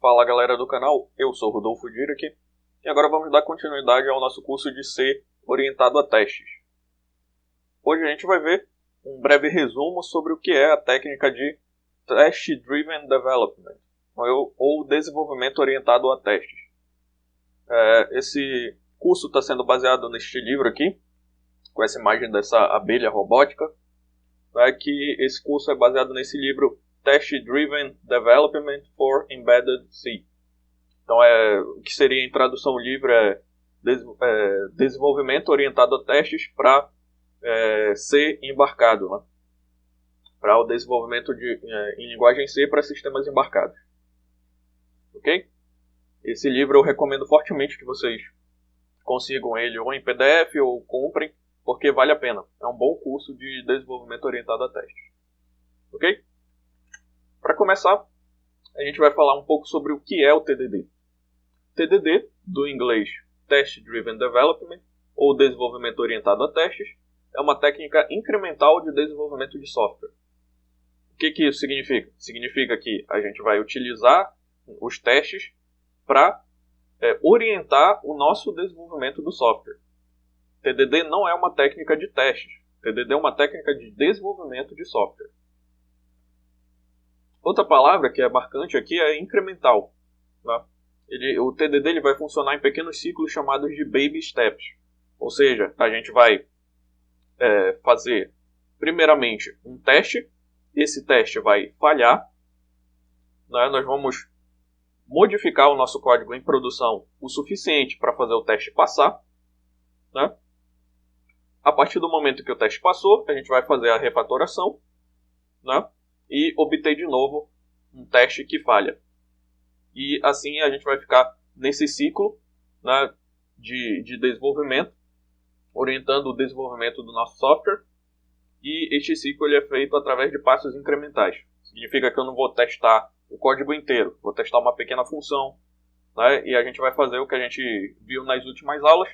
Fala galera do canal, eu sou Rodolfo Dirac e agora vamos dar continuidade ao nosso curso de C orientado a testes. Hoje a gente vai ver um breve resumo sobre o que é a técnica de Test Driven Development, ou desenvolvimento orientado a testes. Esse curso está sendo baseado neste livro aqui, com essa imagem dessa abelha robótica, que esse curso é baseado nesse livro Test Driven Development for Embedded C. Então, o que seria em tradução livre desenvolvimento orientado a testes para C embarcado, né? Para o desenvolvimento em linguagem C para sistemas embarcados. Ok? Esse livro eu recomendo fortemente que vocês consigam ele ou em PDF ou comprem, porque vale a pena. É um bom curso de desenvolvimento orientado a testes. Ok? Para começar, a gente vai falar um pouco sobre o que é o TDD. TDD, do inglês Test Driven Development, ou desenvolvimento orientado a testes, é uma técnica incremental de desenvolvimento de software. O que isso significa? Significa que a gente vai utilizar os testes para orientar o nosso desenvolvimento do software. TDD não é uma técnica de testes. TDD é uma técnica de desenvolvimento de software. Outra palavra que é marcante aqui é incremental. Tá? O TDD ele vai funcionar em pequenos ciclos chamados de baby steps. Ou seja, a gente vai fazer primeiramente um teste. Esse teste vai falhar. Né? Nós vamos modificar o nosso código em produção o suficiente para fazer o teste passar. Né? A partir do momento que o teste passou, a gente vai fazer a refatoração, né? E obter de novo um teste que falha. E assim a gente vai ficar nesse ciclo, né, de desenvolvimento, orientando o desenvolvimento do nosso software. E este ciclo ele é feito através de passos incrementais. Significa que eu não vou testar o código inteiro, vou testar uma pequena função, né, e a gente vai fazer o que a gente viu nas últimas aulas,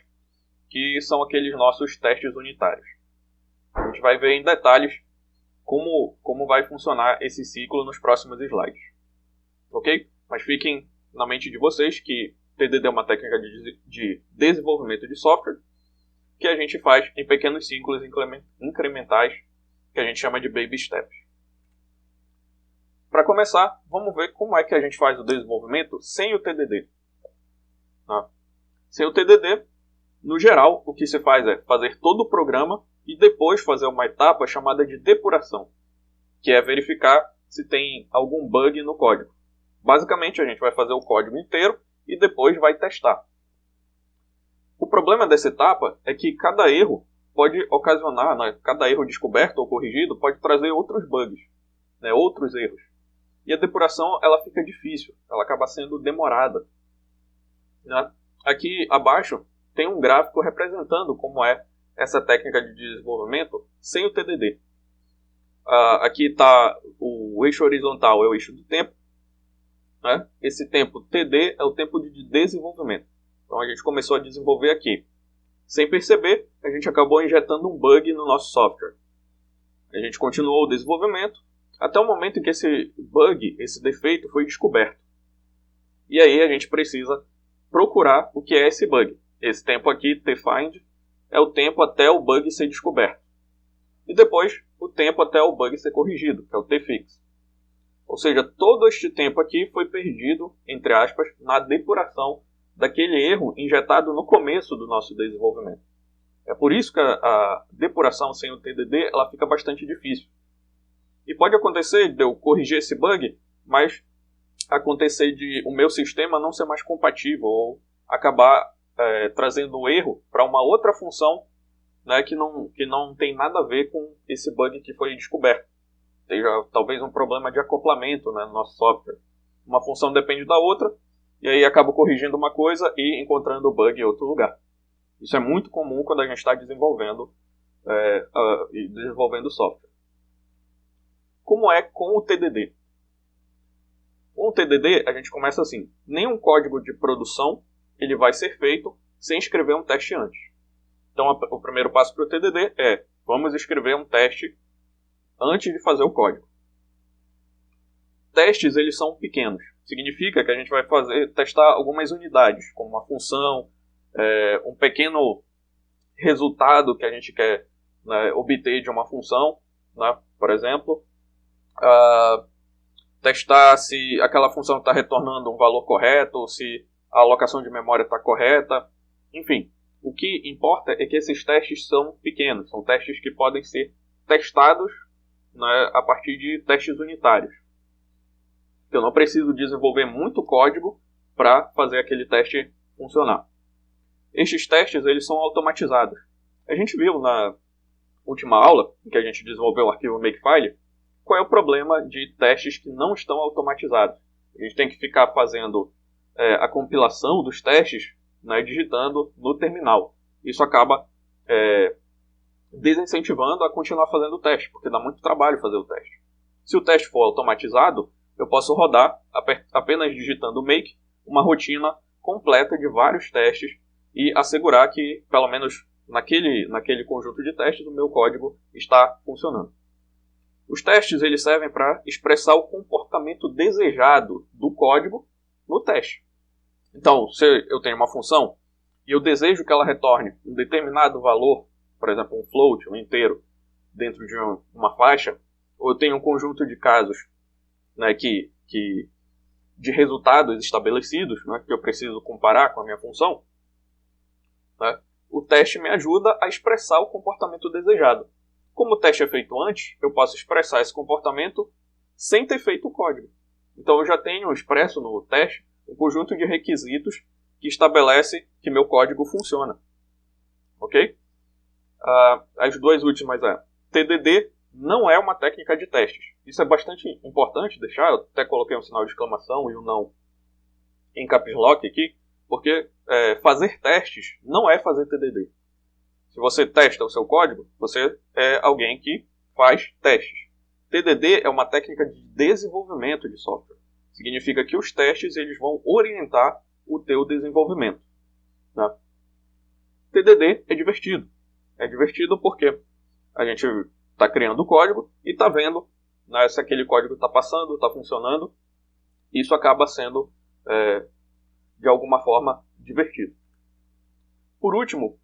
que são aqueles nossos testes unitários. A gente vai ver em detalhes como vai funcionar esse ciclo nos próximos slides. Ok? Mas fiquem na mente de vocês que TDD é uma técnica de desenvolvimento de software que a gente faz em pequenos ciclos incrementais que a gente chama de baby steps. Para começar, vamos ver como é que a gente faz o desenvolvimento sem o TDD. Sem o TDD, no geral, o que se faz é fazer todo o programa e depois fazer uma etapa chamada de depuração, que é verificar se tem algum bug no código. Basicamente, a gente vai fazer o código inteiro e depois vai testar. O problema dessa etapa é que cada erro pode ocasionar, né, cada erro descoberto ou corrigido pode trazer outros bugs, né, outros erros. E a depuração ela fica difícil, ela acaba sendo demorada. Né? Aqui abaixo tem um gráfico representando como é essa técnica de desenvolvimento sem o TDD. Aqui está o eixo horizontal, é o eixo do tempo. Né? Esse tempo TD é o tempo de desenvolvimento. Então a gente começou a desenvolver aqui. Sem perceber, a gente acabou injetando um bug no nosso software. A gente continuou o desenvolvimento até o momento em que esse bug, esse defeito foi descoberto. E aí a gente precisa procurar o que é esse bug. Esse tempo aqui, tfind, é o tempo até o bug ser descoberto. E depois, o tempo até o bug ser corrigido, que é o tfix. Ou seja, todo este tempo aqui foi perdido, entre aspas, na depuração daquele erro injetado no começo do nosso desenvolvimento. É por isso que a depuração sem o TDD ela fica bastante difícil. E pode acontecer de eu corrigir esse bug, mas acontecer de o meu sistema não ser mais compatível ou acabar trazendo o erro para uma outra função, né, que não tem nada a ver com esse bug que foi descoberto. Seja talvez um problema de acoplamento, né, no nosso software. Uma função depende da outra, e aí acaba corrigindo uma coisa e encontrando o bug em outro lugar. Isso é muito comum quando a gente está desenvolvendo software. Como é com o TDD? Com o TDD, a gente começa assim. Nenhum código de produção ele vai ser feito sem escrever um teste antes. Então, o primeiro passo para o TDD é vamos escrever um teste antes de fazer o código. Testes, eles são pequenos. significa que a gente vai testar algumas unidades, como uma função, um pequeno resultado que a gente quer, né, obter de uma função, né, por exemplo, testar se aquela função está retornando um valor correto, se a alocação de memória está correta, enfim. O que importa é que esses testes são pequenos, são testes que podem ser testados, né, a partir de testes unitários. Eu não preciso desenvolver muito código para fazer aquele teste funcionar. Estes testes eles são automatizados. A gente viu na última aula, em que a gente desenvolveu o arquivo Makefile, qual é o problema de testes que não estão automatizados. A gente tem que ficar fazendo a compilação dos testes, né, digitando no terminal. Isso acaba desincentivando a continuar fazendo o teste, porque dá muito trabalho fazer o teste. Se o teste for automatizado, eu posso rodar, apenas digitando make, uma rotina completa de vários testes e assegurar que, pelo menos naquele conjunto de testes, o meu código está funcionando. Os testes eles servem para expressar o comportamento desejado do código no teste. Então, se eu tenho uma função e eu desejo que ela retorne um determinado valor, por exemplo, um float, um inteiro, dentro de uma faixa, ou eu tenho um conjunto de casos, né, de resultados estabelecidos, né, que eu preciso comparar com a minha função, né, o teste me ajuda a expressar o comportamento desejado. Como o teste é feito antes, eu posso expressar esse comportamento sem ter feito o código. Então eu já tenho expresso no teste um conjunto de requisitos que estabelece que meu código funciona. Ok? As duas últimas TDD não é uma técnica de testes. Isso é bastante importante deixar. Eu até coloquei um sinal de exclamação e um não em caps lock aqui, porque fazer testes não é fazer TDD. Se você testa o seu código, você é alguém que faz testes. TDD é uma técnica de desenvolvimento de software. Significa que os testes eles vão orientar o teu desenvolvimento. Né? TDD é divertido. É divertido porque a gente está criando o código e está vendo, né, se aquele código está passando, está funcionando. Isso acaba sendo, de alguma forma, divertido. Por último,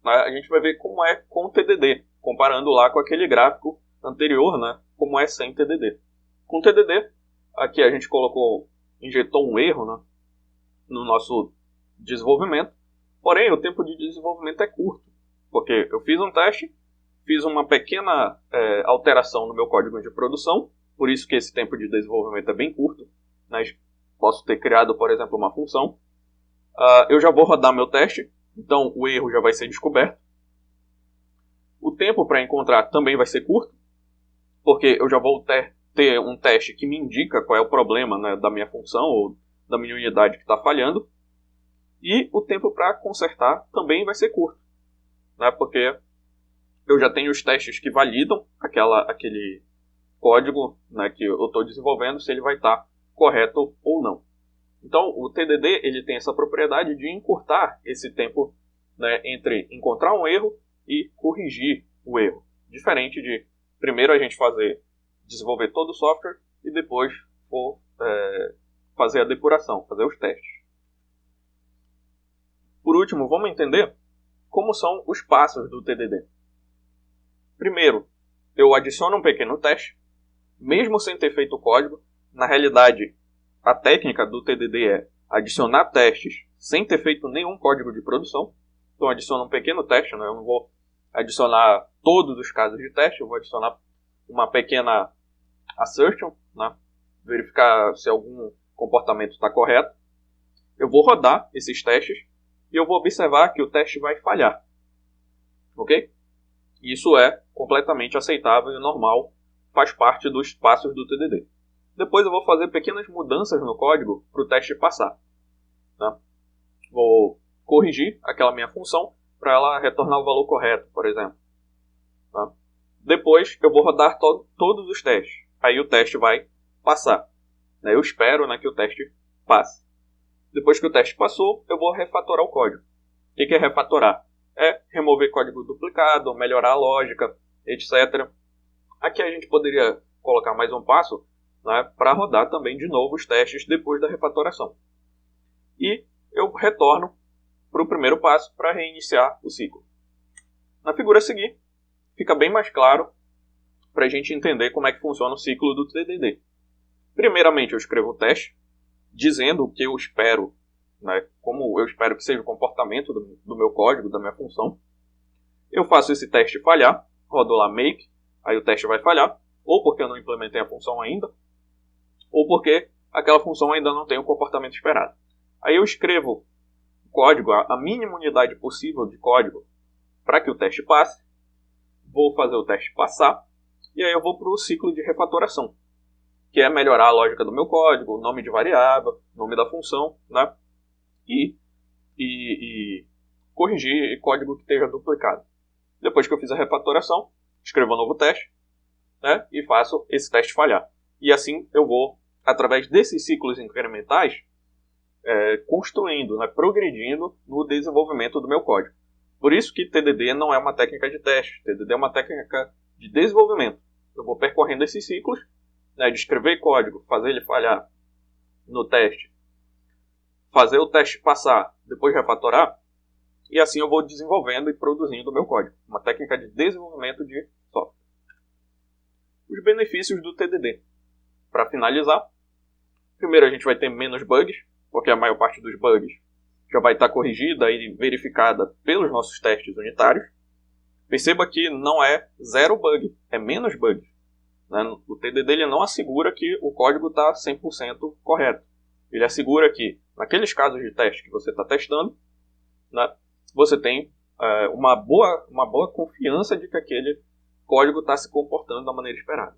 né, a gente vai ver como é com TDD, comparando lá com aquele gráfico anterior, né, como é sem TDD. Com TDD, aqui a gente injetou um erro, né, no nosso desenvolvimento, porém o tempo de desenvolvimento é curto, porque eu fiz um teste, fiz uma pequena alteração no meu código de produção, por isso que esse tempo de desenvolvimento é bem curto. Né? Posso ter criado, por exemplo, uma função. Eu já vou rodar meu teste, então o erro já vai ser descoberto. O tempo para encontrar também vai ser curto, porque eu já vou ter um teste que me indica qual é o problema, né, da minha função ou da minha unidade que está falhando. E o tempo para consertar também vai ser curto, né, porque eu já tenho os testes que validam aquele código, né, que eu estou desenvolvendo, se ele vai estar correto ou não. Então, o TDD ele tem essa propriedade de encurtar esse tempo, né, entre encontrar um erro e corrigir o erro. Diferente de primeiro a gente desenvolver todo o software e depois fazer a depuração, fazer os testes. Por último, vamos entender como são os passos do TDD. Primeiro, eu adiciono um pequeno teste, mesmo sem ter feito o código. Na realidade, a técnica do TDD é adicionar testes sem ter feito nenhum código de produção. Então, adiciono um pequeno teste, né? Eu não vou adicionar todos os casos de teste, eu vou adicionar uma pequena assertion, né? Verificar se algum comportamento está correto. Eu vou rodar esses testes e eu vou observar que o teste vai falhar. Ok? Isso é completamente aceitável e normal, faz parte dos passos do TDD. Depois eu vou fazer pequenas mudanças no código para o teste passar. Né? Vou corrigir aquela minha função para ela retornar o valor correto, por exemplo. Né? Depois eu vou rodar todos os testes. Aí o teste vai passar. Né? Eu espero, né, que o teste passe. Depois que o teste passou, eu vou refatorar o código. O que é refatorar? É remover código duplicado, melhorar a lógica, etc. Aqui a gente poderia colocar mais um passo, né, para rodar também de novo os testes depois da refatoração. E eu retorno para o primeiro passo para reiniciar o ciclo. Na figura a seguir, fica bem mais claro para a gente entender como é que funciona o ciclo do TDD. Primeiramente, eu escrevo o teste, dizendo o que eu espero, né, como eu espero que seja o comportamento do meu código, da minha função. Eu faço esse teste falhar, rodo lá make, aí o teste vai falhar, ou porque eu não implementei a função ainda, ou porque aquela função ainda não tem o comportamento esperado. Aí eu escrevo o código, a mínima unidade possível de código, para que o teste passe, vou fazer o teste passar, e aí eu vou para o ciclo de refatoração, que é melhorar a lógica do meu código, o nome de variável, nome da função, né? E corrigir código que esteja duplicado. Depois que eu fiz a refatoração, escrevo um novo teste, né? E faço esse teste falhar. E assim eu vou, através desses ciclos incrementais, construindo, né? Progredindo no desenvolvimento do meu código. Por isso que TDD não é uma técnica de teste, TDD é uma técnica de desenvolvimento. Eu vou percorrendo esses ciclos, né, de escrever código, fazer ele falhar no teste, fazer o teste passar, depois refatorar, e assim eu vou desenvolvendo e produzindo o meu código. Uma técnica de desenvolvimento de software. Os benefícios do TDD. Para finalizar, primeiro a gente vai ter menos bugs, porque a maior parte dos bugs já vai estar corrigida e verificada pelos nossos testes unitários. Perceba que não é zero bug, é menos bug. Né? O TDD ele não assegura que o código está 100% correto. Ele assegura que, naqueles casos de teste que você está testando, né, você tem uma boa confiança de que aquele código está se comportando da maneira esperada.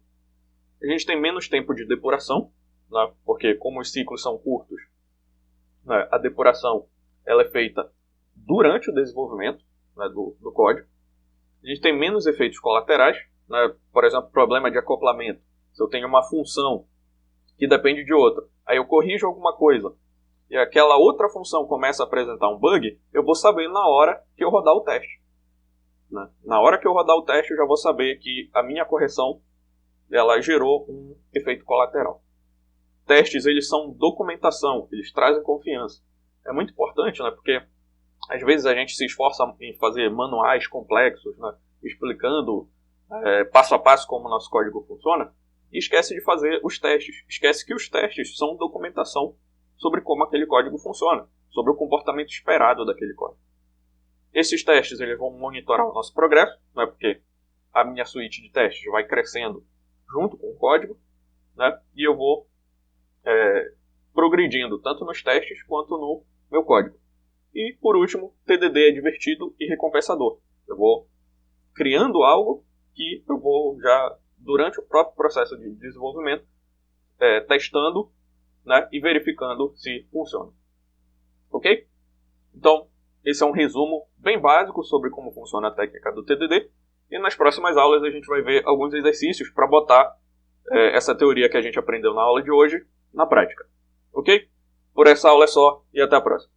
A gente tem menos tempo de depuração, né, porque como os ciclos são curtos, né, a depuração ela é feita durante o desenvolvimento, né, do código. A gente tem menos efeitos colaterais, né? Por exemplo, problema de acoplamento. Se eu tenho uma função que depende de outra, aí eu corrijo alguma coisa e aquela outra função começa a apresentar um bug, eu vou saber na hora que eu rodar o teste. Né? Na hora que eu rodar o teste, eu já vou saber que a minha correção ela gerou um efeito colateral. Testes, eles são documentação, eles trazem confiança. É muito importante, né? Porque às vezes a gente se esforça em fazer manuais complexos, né? Explicando passo a passo como o nosso código funciona, e esquece de fazer os testes. Esquece que os testes são documentação sobre como aquele código funciona, sobre o comportamento esperado daquele código. Esses testes eles vão monitorar o nosso progresso, né? Porque a minha suíte de testes vai crescendo junto com o código, né? E eu vou progredindo tanto nos testes quanto no meu código. E, por último, TDD é divertido e recompensador. Eu vou criando algo que eu vou já, durante o próprio processo de desenvolvimento, testando, né, e verificando se funciona. Ok? Então, esse é um resumo bem básico sobre como funciona a técnica do TDD. E nas próximas aulas a gente vai ver alguns exercícios para botar essa teoria que a gente aprendeu na aula de hoje na prática. Ok? Por essa aula é só e até a próxima.